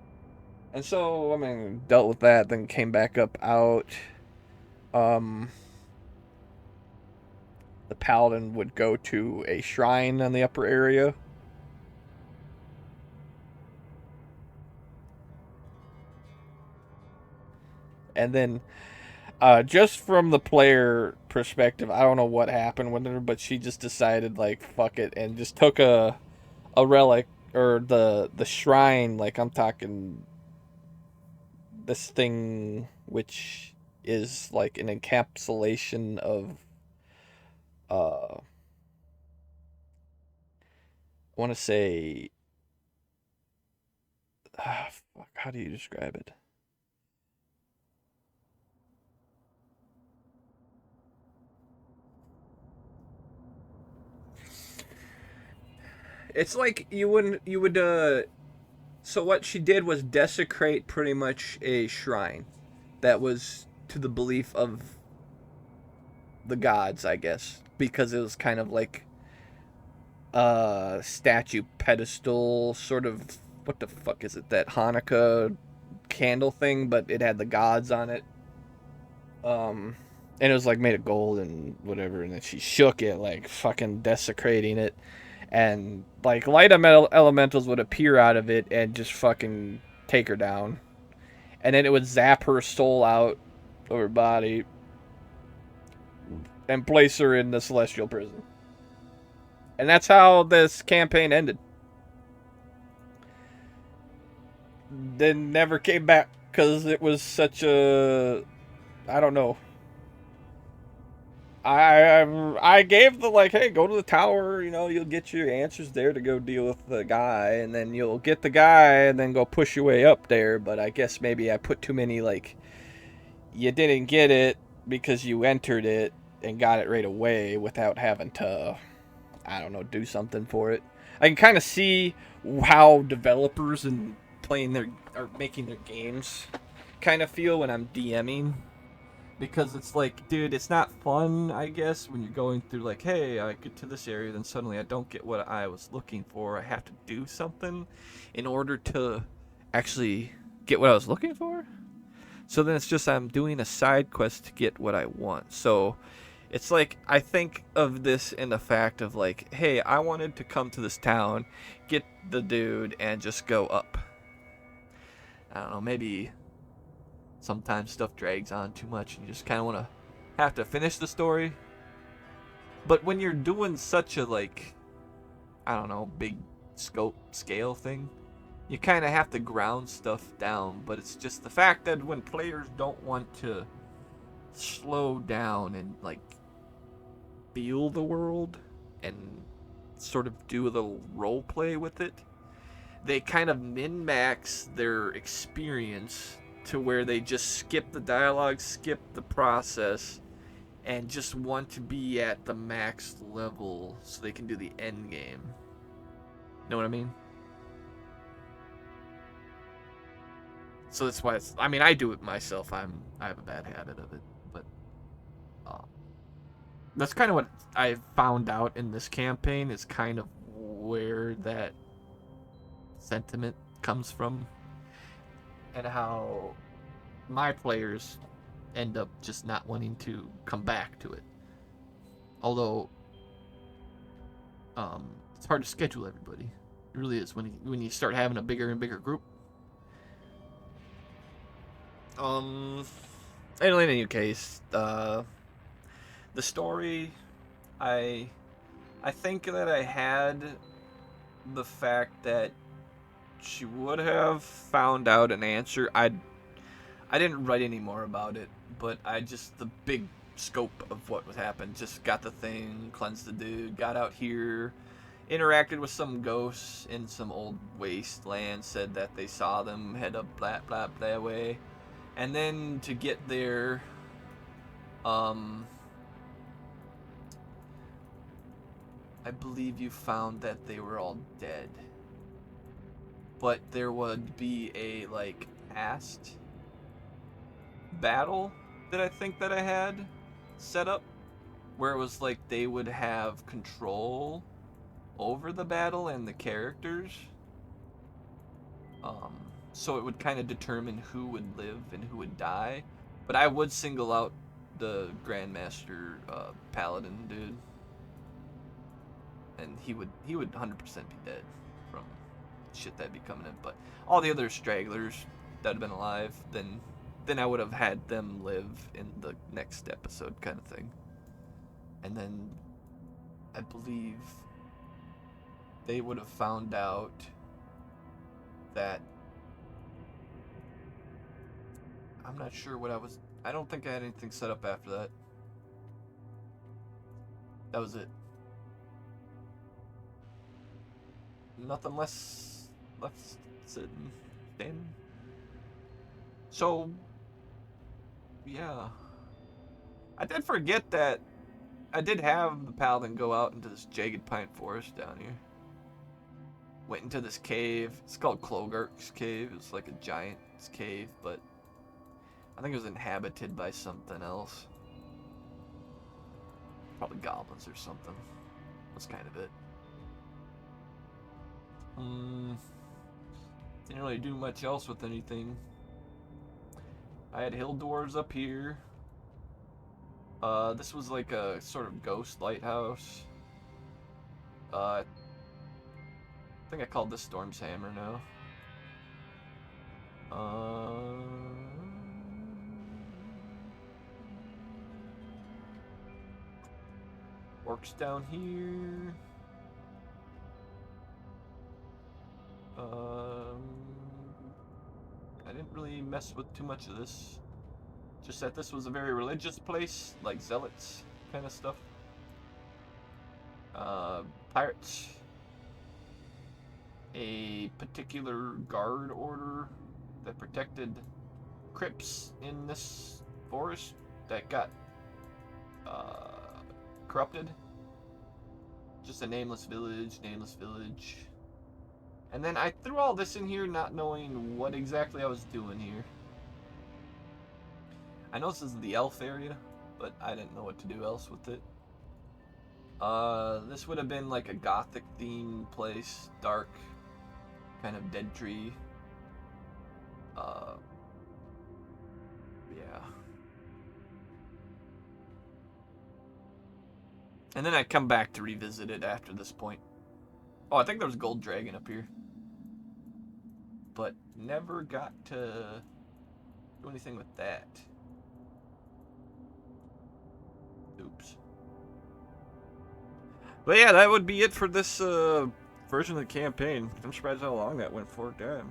And so, I mean, dealt with that, then came back up out. Um, the paladin would go to a shrine on the upper area. And then, just from the player perspective, I don't know what happened with her, but she just decided, like, fuck it, and just took a relic, or the shrine, like, I'm talking this thing, which is like an encapsulation of I want to say fuck, how do you describe it? It's like you would so what she did was desecrate pretty much a shrine that was to the belief of the gods, I guess, because it was kind of like a statue pedestal sort of, what the fuck is it, that Hanukkah candle thing, but it had the gods on it. And it was like made of gold and whatever, and then she shook it, like fucking desecrating it, and like light elementals would appear out of it and just fucking take her down, and then it would zap her soul out of her body and place her in the celestial prison. And that's how this campaign ended. Then never came back because it was such a, I don't know. I gave the like, hey, go to the tower. You know, you'll get your answers there to go deal with the guy, and then you'll get the guy, and then go push your way up there. But I guess maybe I put too many like, you didn't get it because you entered it and got it right away without having to, I don't know, do something for it. I can kind of see how developers and playing their or making their games kind of feel when I'm DMing, because it's like, dude, it's not fun, I guess, when you're going through like, hey, I get to this area, then suddenly I don't get what I was looking for. I have to do something in order to actually get what I was looking for. So then it's just I'm doing a side quest to get what I want. So it's like, I think of this in the fact of like, hey, I wanted to come to this town, get the dude, and just go up. I don't know, maybe sometimes stuff drags on too much and you just kind of want to have to finish the story. But when you're doing such a like, I don't know, big scope scale thing, you kind of have to ground stuff down. But it's just the fact that when players don't want to slow down and like feel the world and sort of do a little role play with it. They kind of min-max their experience to where they just skip the dialogue, skip the process, and just want to be at the max level so they can do the end game. Know what I mean? So that's why I mean, I do it myself. I have a bad habit of it, but that's kind of what I found out in this campaign. Is kind of where that sentiment comes from, and how my players end up just not wanting to come back to it. Although, it's hard to schedule everybody. It really is when you start having a bigger and bigger group. In any case, the story, I think that I had the fact that she would have found out an answer. I didn't write any more about it, but I just, the big scope of what was happened, just got the thing, cleansed the dude, got out here, interacted with some ghosts in some old wasteland, said that they saw them head up blah blah blah way. And then to get there, I believe you found that they were all dead. But there would be a, like, past battle that I think that I had set up, where it was like they would have control over the battle and the characters. So it would kind of determine who would live and who would die. But I would single out the Grandmaster Paladin dude. And he would 100% be dead from shit that'd be coming in. But all the other stragglers that had been alive, then I would have had them live in the next episode kind of thing. And then I believe they would have found out that I'm not sure what I don't think I had anything set up after that. That was it. Nothing less left sitting, standing. So, yeah. I did forget that I did have the Paladin go out into this jagged pine forest down here. Went into this cave. It's called Clogark's Cave. It's like a giant's cave, but I think it was inhabited by something else. Probably goblins or something. That's kind of it. Didn't really do much else with anything. I had hill dwarves up here. This was like a sort of ghost lighthouse. I think I called this Storm's Hammer now. Orcs down here. I didn't really mess with too much of this. Just that this was a very religious place, like zealots kind of stuff. Pirates. A particular guard order that protected crypts in this forest that got corrupted. Just a nameless village. And then I threw all this in here not knowing what exactly I was doing here. I know this is the elf area, but I didn't know what to do else with it. This would have been like a gothic themed place, dark, kind of dead tree. Yeah. And then I come back to revisit it after this point. Oh, I think there was a gold dragon up here. But never got to do anything with that. Oops. But yeah, that would be it for this version of the campaign. I'm surprised how long that went for. Damn.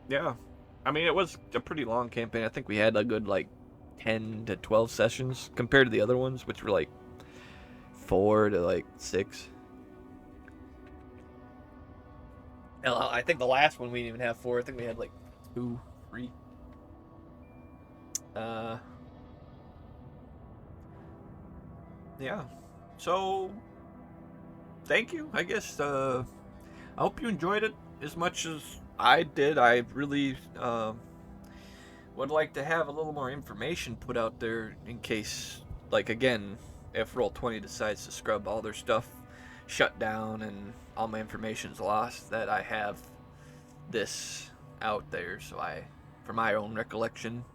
Yeah. I mean, it was a pretty long campaign. I think we had a good, like, 10 to 12 sessions compared to the other ones, which were, like, 4 to like 6. Hell, I think the last one we didn't even have 4. I think we had like 2, 3. Yeah. So, thank you. I guess I hope you enjoyed it as much as I did. I really would like to have a little more information put out there in case, like, again, if Roll20 decides to scrub all their stuff, shut down, and all my information's lost, that I have this out there, so I, for my own recollection,